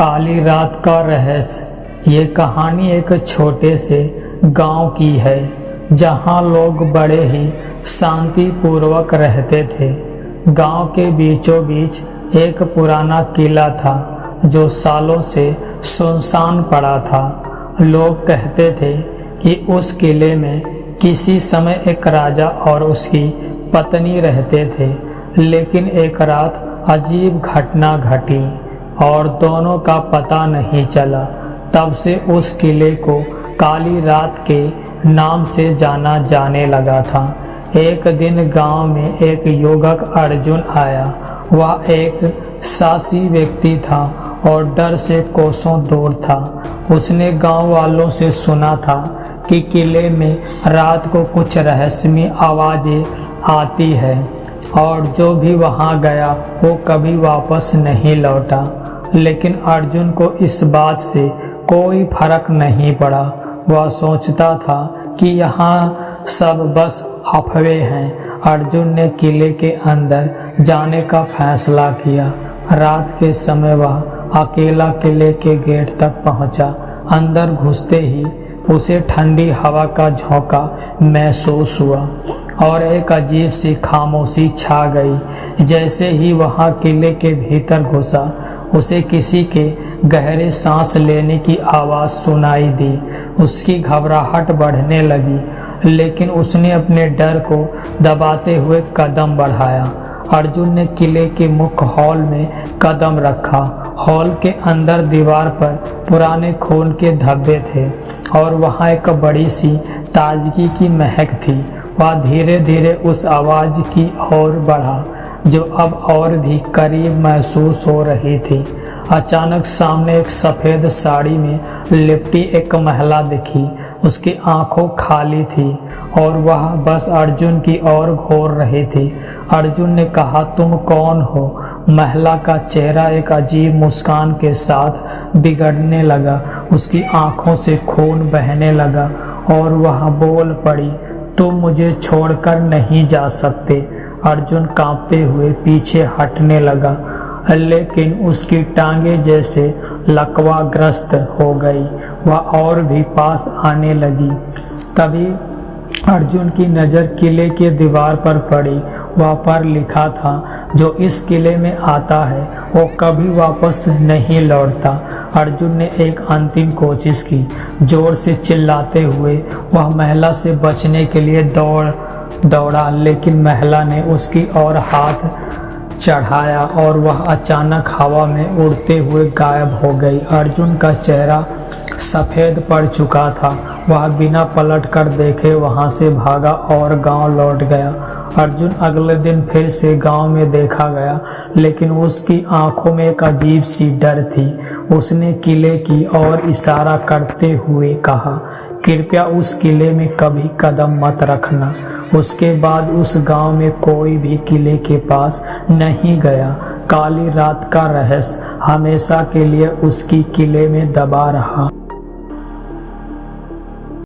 काली रात का रहस्य। ये कहानी एक छोटे से गांव की है जहां लोग बड़े ही शांतिपूर्वक रहते थे। गांव के बीचों बीच एक पुराना किला था जो सालों से सुनसान पड़ा था। लोग कहते थे कि उस किले में किसी समय एक राजा और उसकी पत्नी रहते थे, लेकिन एक रात अजीब घटना घटी और दोनों का पता नहीं चला। तब से उस किले को काली रात के नाम से जाना जाने लगा था। एक दिन गांव में एक युवक अर्जुन आया। वह एक साहसी व्यक्ति था और डर से कोसों दूर था। उसने गांव वालों से सुना था कि किले में रात को कुछ रहस्यमय आवाजें आती है और जो भी वहां गया वो कभी वापस नहीं लौटा। लेकिन अर्जुन को इस बात से कोई फर्क नहीं पड़ा। वह सोचता था कि यहाँ सब बस अफवाह हैं। अर्जुन ने किले के अंदर जाने का फैसला किया। रात के समय वह अकेला किले के गेट तक पहुँचा। अंदर घुसते ही उसे ठंडी हवा का झोंका महसूस हुआ और एक अजीब सी खामोशी छा गई। जैसे ही वह किले के भीतर घुसा, उसे किसी के गहरे सांस लेने की आवाज़ सुनाई दी। उसकी घबराहट बढ़ने लगी, लेकिन उसने अपने डर को दबाते हुए कदम बढ़ाया। अर्जुन ने किले के मुख्य हॉल में कदम रखा। हॉल के अंदर दीवार पर पुराने खून के धब्बे थे और वहाँ एक बड़ी सी ताजगी की महक थी। वह धीरे धीरे उस आवाज़ की ओर बढ़ा जो अब और भी करीब महसूस हो रही थी। अचानक सामने एक सफ़ेद साड़ी में लिपटी एक महिला दिखी। उसकी आंखों खाली थी और वह बस अर्जुन की ओर घूर रही थी। अर्जुन ने कहा, तुम कौन हो? महिला का चेहरा एक अजीब मुस्कान के साथ बिगड़ने लगा। उसकी आंखों से खून बहने लगा और वह बोल पड़ी, तुम मुझे छोड़कर नहीं जा सकते। अर्जुन कांपते हुए पीछे हटने लगा, लेकिन उसकी टांगें जैसे लकवाग्रस्त हो गई। वह और भी पास आने लगी। तभी अर्जुन की नज़र किले के दीवार पर पड़ी। वह पर लिखा था, जो इस किले में आता है वो कभी वापस नहीं लौटता। अर्जुन ने एक अंतिम कोशिश की। जोर से चिल्लाते हुए वह महिला से बचने के लिए दौड़ा, लेकिन महिला ने उसकी ओर हाथ चढ़ाया और वह अचानक हवा में उड़ते हुए गायब हो गई। अर्जुन का चेहरा सफ़ेद पड़ चुका था। वह बिना पलट कर देखे वहां से भागा और गांव लौट गया। अर्जुन अगले दिन फिर से गांव में देखा गया, लेकिन उसकी आंखों में एक अजीब सी डर थी। उसने किले की ओर इशारा करते हुए कहा, कृपया उस किले में कभी कदम मत रखना। उसके बाद उस गांव में कोई भी किले के पास नहीं गया। काली रात का रहस्य हमेशा के लिए उसकी किले में दबा रहा।